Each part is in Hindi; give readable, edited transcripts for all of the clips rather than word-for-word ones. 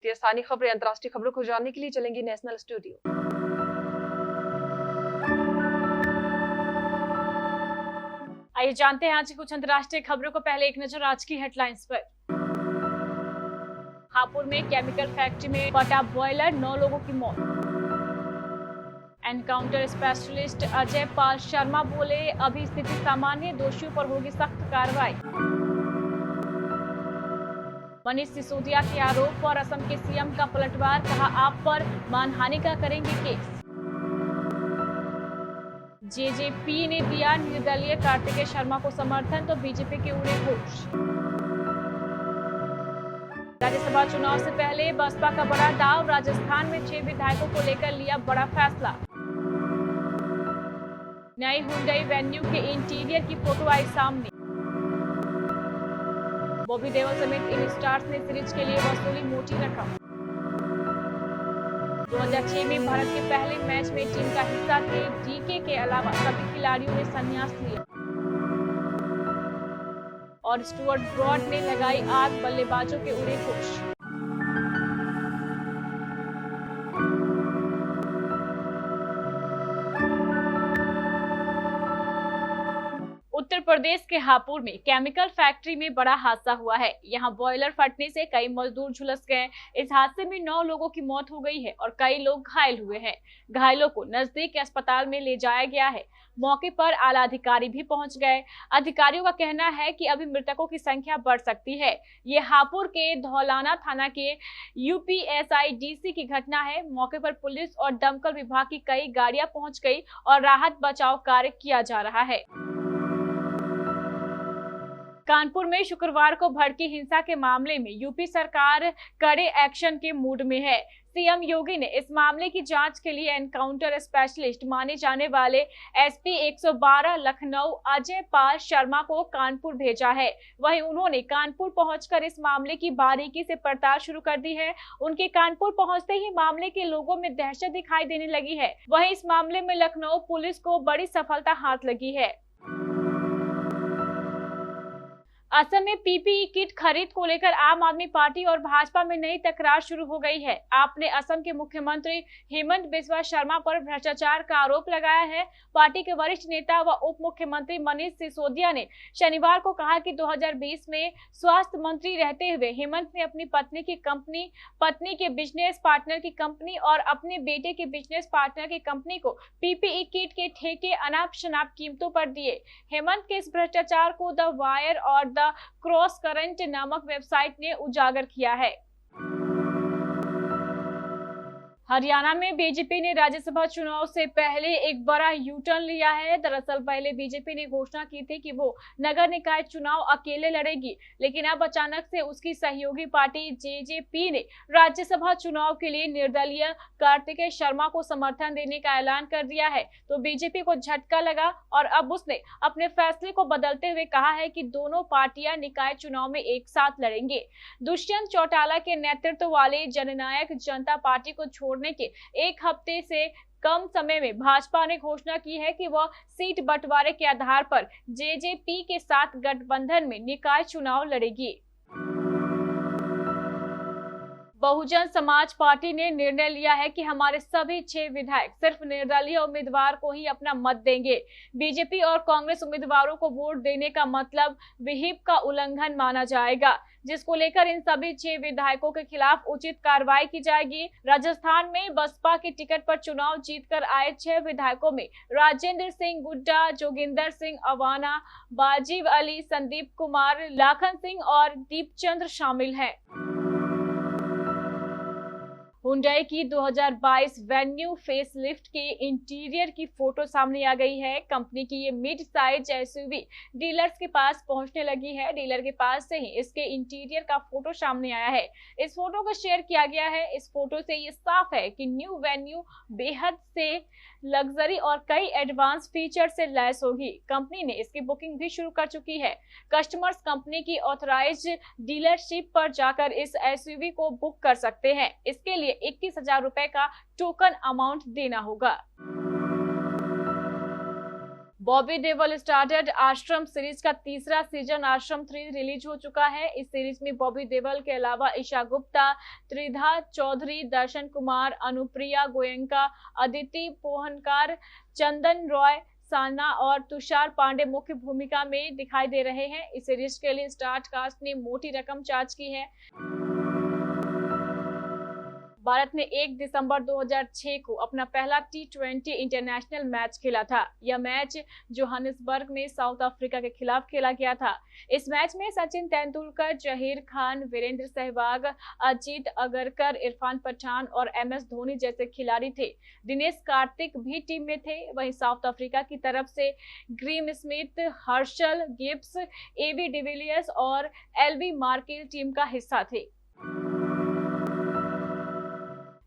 स्थानीय खबरें, अंतर्राष्ट्रीय खबरों को जानने के लिए चलेंगे नेशनल स्टूडियो। आइए जानते हैं आज की कुछ अंतर्राष्ट्रीय खबरों को। पहले एक नजर आज की हेडलाइंस पर। हापुड़ में केमिकल फैक्ट्री में फटा बॉयलर, 9 लोगों की मौत। एनकाउंटर स्पेशलिस्ट अजय पाल शर्मा बोले, अभी स्थिति सामान्य, दोषियों पर होगी सख्त कार्रवाई। मनीष सिसोदिया के आरोप पर असम के सीएम का पलटवार, कहा आप पर मानहानि का करेंगे केस। जेजेपी ने दिया निर्दलीय कार्तिकेय शर्मा को समर्थन, तो बीजेपी के उड़े होश। राज्यसभा चुनाव से पहले बसपा का बड़ा दाव, राजस्थान में 6 विधायकों को लेकर लिया बड़ा फैसला। नई हुंडई वेन्यू के इंटीरियर की फोटो आई सामने। बॉबी देओल समेत इन स्टार्स ने सीरीज के लिए वसूली मोटी रकम। 2006 में भारत के पहले मैच में टीम का हिस्सा थे डीके के अलावा सभी खिलाड़ियों ने संन्यास लिया। और स्टुअर्ट ब्रॉड ने लगाई आग, बल्लेबाजों के उड़े होश। उत्तर प्रदेश के हापुड़ में केमिकल फैक्ट्री में बड़ा हादसा हुआ है। यहां बॉयलर फटने से कई मजदूर झुलस गए। इस हादसे में 9 लोगों की मौत हो गई है और कई लोग घायल हुए हैं। घायलों को नजदीक के अस्पताल में ले जाया गया है। मौके पर आला अधिकारी भी पहुंच गए। अधिकारियों का कहना है कि अभी मृतकों की संख्या बढ़ सकती है। ये हापुड़ के धौलाना थाना के यूपीएसआईडीसी की घटना है। मौके पर पुलिस और दमकल विभाग की कई गाड़ियां पहुंच गई और राहत बचाव कार्य किया जा रहा है। कानपुर में शुक्रवार को भड़की हिंसा के मामले में यूपी सरकार कड़े एक्शन के मूड में है। सीएम योगी ने इस मामले की जांच के लिए एनकाउंटर स्पेशलिस्ट माने जाने वाले एसपी 112 लखनऊ अजय पाल शर्मा को कानपुर भेजा है। वहीं उन्होंने कानपुर पहुंचकर इस मामले की बारीकी से पड़ताल शुरू कर दी है। उनके कानपुर पहुंचते ही मामले के लोगों में दहशत दिखाई देने लगी है। वहीं इस मामले में लखनऊ पुलिस को बड़ी सफलता हाथ लगी है। असम में पीपीई किट खरीद को लेकर आम आदमी पार्टी और भाजपा में नई तकरार शुरू हो गई है। आप ने असम के मुख्यमंत्री हेमंत बिस्वा शर्मा पर भ्रष्टाचार का आरोप लगाया है। पार्टी के वरिष्ठ नेता व उप मुख्यमंत्री मनीष सिसोदिया ने शनिवार को कहा कि 2020 में स्वास्थ्य मंत्री रहते हुए हेमंत ने अपनी पत्नी की कंपनी, पत्नी के बिजनेस पार्टनर की कंपनी और अपने बेटे के बिजनेस पार्टनर की कंपनी को पीपीई किट के ठेके अनाप शनाप कीमतों पर दिए। हेमंत के इस भ्रष्टाचार को द वायर और द क्रॉस करंट नामक वेबसाइट ने उजागर किया है। हरियाणा में बीजेपी ने राज्यसभा चुनाव से पहले एक बड़ा यू-टर्न लिया है। दरअसल पहले बीजेपी ने घोषणा की थी कि वो नगर निकाय चुनाव अकेले लड़ेगी, लेकिन अब अचानक से उसकी सहयोगी पार्टी जेजेपी ने राज्यसभा चुनाव के लिए निर्दलीय कार्तिकेय शर्मा को समर्थन देने का ऐलान कर दिया है। तो बीजेपी को झटका लगा और अब उसने अपने फैसले को बदलते हुए कहा है कि दोनों पार्टियां निकाय चुनाव में एक साथ लड़ेंगे। दुष्यंत चौटाला के नेतृत्व वाले जननायक जनता पार्टी को छोड़ने के एक हफ्ते से कम समय में भाजपा ने घोषणा की है कि वह सीट बंटवारे के आधार पर जेजेपी के साथ गठबंधन में निकाय चुनाव लड़ेगी। बहुजन समाज पार्टी ने निर्णय लिया है कि हमारे सभी 6 विधायक सिर्फ निर्दलीय उम्मीदवार को ही अपना मत देंगे। बीजेपी और कांग्रेस उम्मीदवारों को वोट देने का मतलब विहिप का उल्लंघन माना जाएगा, जिसको लेकर इन सभी 6 विधायकों के खिलाफ उचित कार्रवाई की जाएगी। राजस्थान में बसपा के टिकट पर चुनाव जीतकर आए 6 विधायकों में राजेंद्र सिंह गुड्डा, जोगिंदर सिंह अवाना, बाजीव अली, संदीप कुमार, लाखन सिंह और दीपचंद्र शामिल हैं। हुंडई की 2022 वेन्यू फेसलिफ्ट के इंटीरियर की फोटो सामने आ गई है। कंपनी की ये मिड साइज एसयूवी डीलर्स के पास पहुंचने लगी है। डीलर के पास से ही इसके इंटीरियर का फोटो सामने आया है। इस फोटो को शेयर किया गया है। इस फोटो से ये साफ है कि न्यू वेन्यू बेहद से लग्जरी और कई एडवांस फीचर से लैस होगी। कंपनी ने इसकी बुकिंग भी शुरू कर चुकी है। कस्टमर्स कंपनी की ऑथराइज्ड डीलरशिप पर जाकर इस एसयूवी को बुक कर सकते हैं। इसके लिए 21,000 रुपए का टोकन अमाउंट देना होगा। बॉबी देओल स्टार्टेड आश्रम सीरीज का तीसरा सीजन आश्रम 3 रिलीज हो चुका है। इस सीरीज में बॉबी देओल के अलावा ईशा गुप्ता, त्रिधा चौधरी, दर्शन कुमार, अनुप्रिया गोयनका, अदिति पोहनकार, चंदन रॉय, साना और तुषार पांडे मुख्य भूमिका में दिखाई दे रहे हैं। इस सीरीज के लिए स्टार कास्ट ने मोटी रकम चार्ज की है। भारत ने 1 दिसंबर 2006 को अपना पहला T20 इंटरनेशनल मैच खेला था। यह मैच जोहानिसबर्ग में साउथ अफ्रीका के खिलाफ खेला गया था। इस मैच में सचिन तेंदुलकर, जहीर खान, वीरेंद्र सहवाग, अजीत अगरकर, इरफान पठान और MS धोनी जैसे खिलाड़ी थे। दिनेश कार्तिक भी टीम में थे। वहीं साउथ अफ्रीका की तरफ से Graeme Smith, Herschelle Gibbs, AB de Villiers और LV मार्केल टीम का हिस्सा थे।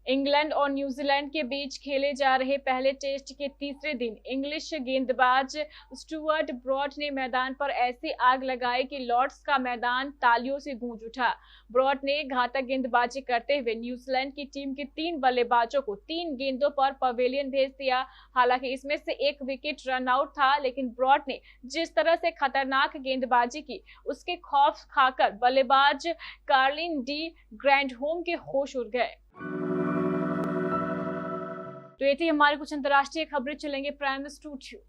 इंग्लैंड और न्यूजीलैंड के बीच खेले जा रहे पहले टेस्ट के तीसरे दिन इंग्लिश गेंदबाज स्टुअर्ट ब्रॉड ने मैदान पर ऐसी आग लगाई कि लॉर्ड्स का मैदान तालियों से गूंज उठा। ब्रॉड ने घातक गेंदबाजी करते हुए न्यूजीलैंड की टीम के 3 बल्लेबाजों को 3 गेंदों पर पवेलियन भेज दिया। हालांकि इसमें से 1 विकेट रन आउट था, लेकिन ब्रॉड ने जिस तरह से खतरनाक गेंदबाजी की, उसके खौफ खाकर बल्लेबाज कार्लिन डी ग्रैंडहोम के होश उड़ गए। तो ये थी हमारी कुछ अंतर्राष्ट्रीय खबरें। चलेंगे प्राइम स्टूडियो।